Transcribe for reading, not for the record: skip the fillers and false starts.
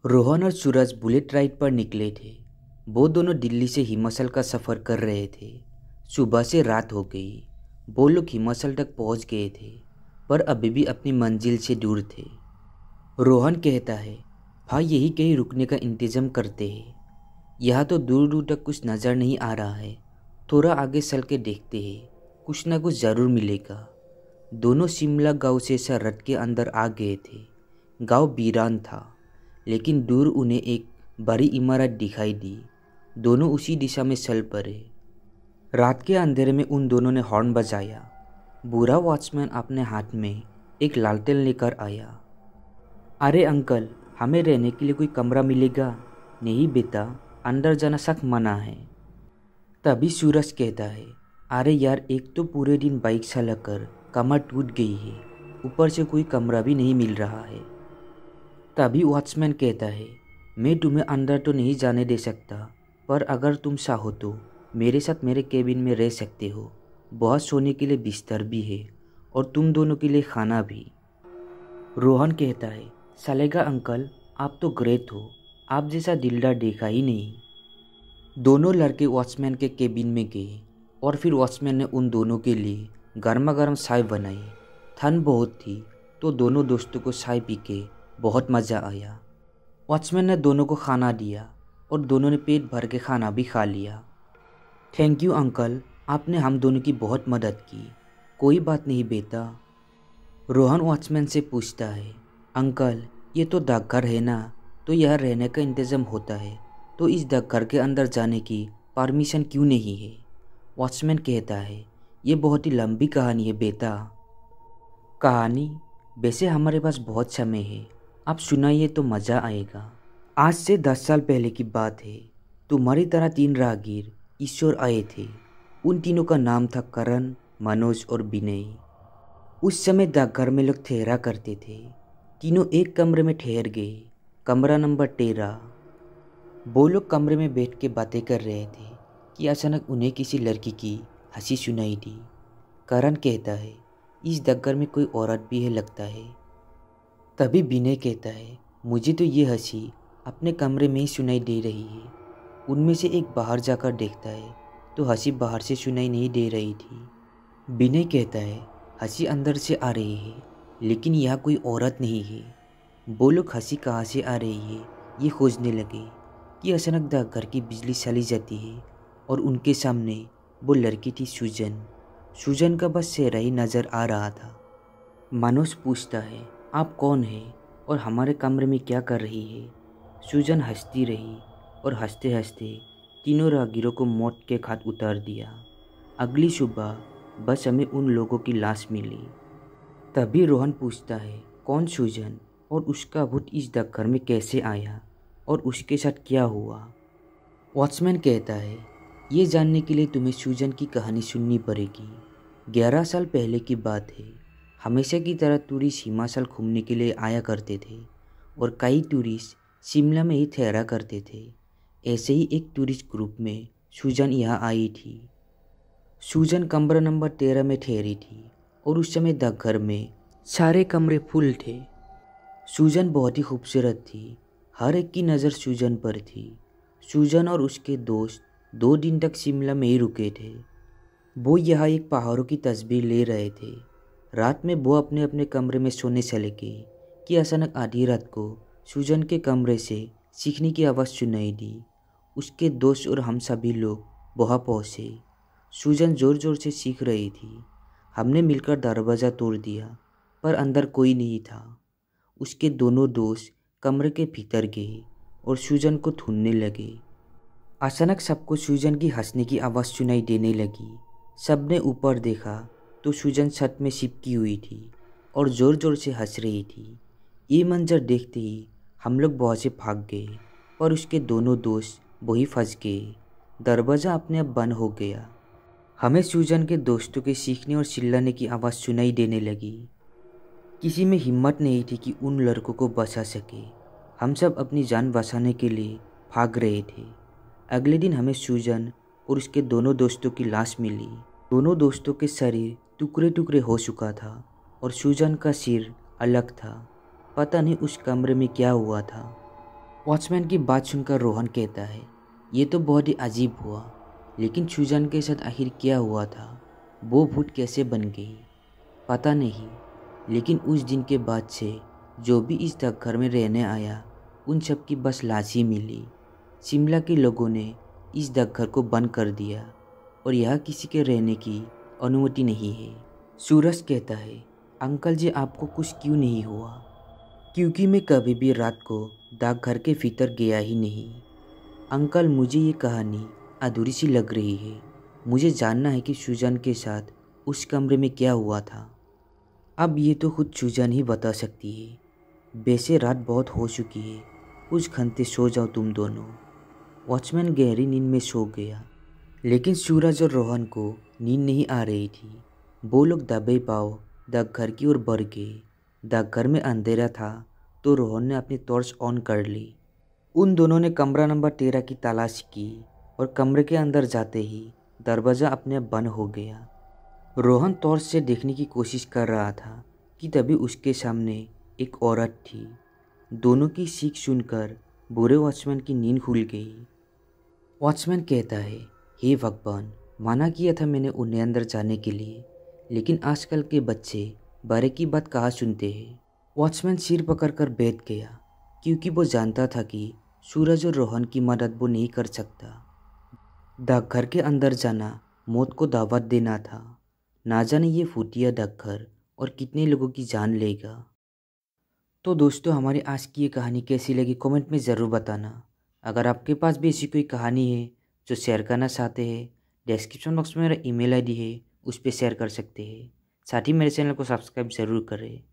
रोहन और सूरज bullet ride पर निकले थे। वो दोनों दिल्ली से हिमाचल का सफ़र कर रहे थे। सुबह से रात हो गई। वो लोग हिमाचल तक पहुंच गए थे, पर अभी भी अपनी मंजिल से दूर थे। रोहन कहता है, भाई यही कहीं रुकने का इंतज़ाम करते हैं। यहाँ तो दूर दूर तक कुछ नज़र नहीं आ रहा है। थोड़ा आगे चल के देखते हैं, कुछ ना कुछ ज़रूर मिलेगा। दोनों शिमला गांव से सरहद के अंदर आ गए थे। गांव वीरान था, लेकिन दूर उन्हें एक बड़ी इमारत दिखाई दी। दोनों उसी दिशा में चल पड़े। रात के अंधेरे में उन दोनों ने हॉर्न बजाया। बूढ़ा वॉचमैन अपने हाथ में एक लालटेन लेकर आया। अरे अंकल, हमें रहने के लिए कोई कमरा मिलेगा? नहीं बेटा, अंदर जाना सख्त मना है। तभी सूरज कहता है, अरे यार, एक तो पूरे दिन बाइक चलाकर कमर टूट गई है, ऊपर से कोई कमरा भी नहीं मिल रहा है। तभी वॉचमैन कहता है, मैं तुम्हें अंदर तो नहीं जाने दे सकता, पर अगर तुम चाहो तो मेरे साथ मेरे केबिन में रह सकते हो। बहुत सोने के लिए बिस्तर भी है और तुम दोनों के लिए खाना भी। रोहन कहता है, चलेगा अंकल, आप तो ग्रेट हो, आप जैसा दिलदार देखा ही नहीं। दोनों लड़के वॉचमैन के केबिन में गए और फिर वॉचमैन ने उन दोनों के लिए गर्मा गर्म चाय बनाई। ठंड बहुत थी, तो दोनों दोस्तों को चाय पी के बहुत मज़ा आया। वॉचमैन ने दोनों को खाना दिया और दोनों ने पेट भर के खाना भी खा लिया। थैंक यू अंकल, आपने हम दोनों की बहुत मदद की। कोई बात नहीं बेटा। रोहन वॉचमैन से पूछता है, अंकल ये तो डाकघर है ना, तो यहाँ रहने का इंतज़ाम होता है, तो इस डाकघर के अंदर जाने की परमिशन क्यों नहीं है? वॉचमैन कहता है, ये बहुत ही लंबी कहानी है बेटा। कहानी? वैसे हमारे पास बहुत समय है, आप सुनाइए तो मज़ा आएगा। आज से 10 साल पहले की बात है। तुम्हारी तरह 3 राहगीर ईश्वर आए थे। उन तीनों का नाम था करण, मनोज और विनय। उस समय डाकघर में लोग ठहरा करते थे। तीनों एक कमरे में ठहर गए, कमरा नंबर 13। वो लोग कमरे में बैठ के बातें कर रहे थे कि अचानक उन्हें किसी लड़की की हंसी सुनाई दी। करण कहता है, इस डाकघर में कोई औरत भी है लगता है। तभी विनय कहता है, मुझे तो ये हंसी अपने कमरे में ही सुनाई दे रही है। उनमें से एक बाहर जाकर देखता है तो हंसी बाहर से सुनाई नहीं दे रही थी। विनय कहता है, हंसी अंदर से आ रही है, लेकिन यहाँ कोई औरत नहीं है। वो लोग हंसी कहाँ से आ रही है ये खोजने लगे कि अचानक डाकघर की बिजली चली जाती है और उनके सामने वो लड़की थी, सूजन। सूजन का बस चेहरा ही नज़र आ रहा था। मनोज पूछता है, आप कौन हैं और हमारे कमरे में क्या कर रही है? सूजन हंसती रही और हंसते हंसते तीनों राहगीरों को मौत के घाट उतार दिया। अगली सुबह बस हमें उन लोगों की लाश मिली। तभी रोहन पूछता है, कौन सूजन और उसका भूत इस डाकघर में कैसे आया और उसके साथ क्या हुआ? वॉचमैन कहता है, ये जानने के लिए तुम्हें सूजन की कहानी सुननी पड़ेगी। 11 साल पहले की बात है। हमेशा की तरह टूरिस्ट हिमाचल घूमने के लिए आया करते थे और कई टूरिस्ट शिमला में ही ठहरा करते थे। ऐसे ही एक टूरिस्ट ग्रुप में सूजन यहाँ आई थी। सूजन कमरा नंबर 13 में ठहरी थी और उस समय डाकघर में सारे कमरे फुल थे। सूजन बहुत ही खूबसूरत थी। हर एक की नज़र सूजन पर थी। सूजन और उसके दोस्त 2 दिन तक शिमला में ही रुके थे। वो यहाँ एक पहाड़ों की तस्वीर ले रहे थे। रात में वो अपने अपने कमरे में सोने चले गए कि अचानक आधी रात को सूजन के कमरे से चीखने की आवाज़ सुनाई दी। उसके दोस्त और हम सभी लोग वहाँ पहुँचे। सूजन ज़ोर ज़ोर से चीख रही थी। हमने मिलकर दरवाज़ा तोड़ दिया, पर अंदर कोई नहीं था। उसके दोनों दोस्त कमरे के भीतर गए और सूजन को ढूंढने लगे। अचानक सबको सूजन की हंसने की आवाज़ सुनाई देने लगी। सबने ऊपर देखा तो सूजन छत में चिपकी हुई थी और ज़ोर ज़ोर से हंस रही थी। ये मंजर देखते ही हम लोग वहाँ से भाग गए, पर उसके दोनों दोस्त वही फंस गए। दरवाज़ा अपने आप बंद हो गया। हमें सूजन के दोस्तों के चीखने और चिल्लाने की आवाज़ सुनाई देने लगी। किसी में हिम्मत नहीं थी कि उन लड़कों को बचा सके। हम सब अपनी जान बचाने के लिए भाग रहे थे। अगले दिन हमें सूजन और उसके दोनों दोस्तों की लाश मिली। दोनों दोस्तों के शरीर टुकड़े टुकड़े हो चुका था और सूजन का सिर अलग था। पता नहीं उस कमरे में क्या हुआ था। वॉचमैन की बात सुनकर रोहन कहता है, ये तो बहुत ही अजीब हुआ, लेकिन सुजान के साथ आखिर क्या हुआ था? वो भूत कैसे बन गई? पता नहीं, लेकिन उस दिन के बाद से जो भी इस घर में रहने आया उन सब की बस लाश ही मिली। शिमला के लोगों ने इस घर को बंद कर दिया और यहाँ किसी के रहने की अनुमति नहीं है। सूरज कहता है, अंकल जी आपको कुछ क्यों नहीं हुआ? क्योंकि मैं कभी भी रात को डाकघर के भीतर गया ही नहीं। अंकल मुझे ये कहानी अधूरी सी लग रही है। मुझे जानना है कि सुजान के साथ उस कमरे में क्या हुआ था। अब ये तो खुद सुजान ही बता सकती है। वैसे रात बहुत हो चुकी है, कुछ घंटे सो जाओ तुम दोनों। वॉचमैन गहरी नींद में सो गया, लेकिन सूरज और रोहन को नींद नहीं आ रही थी। वो लोग दबे पाँव डाकघर की ओर बढ़ गए। डाकघर में अंधेरा था तो रोहन ने अपनी टॉर्च ऑन कर ली। उन दोनों ने कमरा नंबर 13 की तलाश की और कमरे के अंदर जाते ही दरवाज़ा अपने आप बंद हो गया। रोहन टॉर्च से देखने की कोशिश कर रहा था कि तभी उसके सामने एक औरत थी। दोनों की चीख सुनकर बुरे वॉचमैन की नींद खुल गई। वॉचमैन कहता है, हे भगवान, मना किया था मैंने उन्हें अंदर जाने के लिए, लेकिन आजकल के बच्चे बड़े की बात कहाँ सुनते हैं। वॉचमैन सिर पकड़कर बैठ गया, क्योंकि वो जानता था कि सूरज और रोहन की मदद वो नहीं कर सकता। डाकघर के अंदर जाना मौत को दावत देना था। ना जाने ये फूटिया डाकघर और कितने लोगों की जान लेगा। तो दोस्तों, हमारी आज की ये कहानी कैसी लगी कमेंट में ज़रूर बताना। अगर आपके पास भी ऐसी कोई कहानी है जो शेयर करना चाहते हैं, डिस्क्रिप्शन बॉक्स में मेरा ईमेल आईडी है, उस पर शेयर कर सकते हैं। साथ ही मेरे चैनल को सब्सक्राइब ज़रूर करें।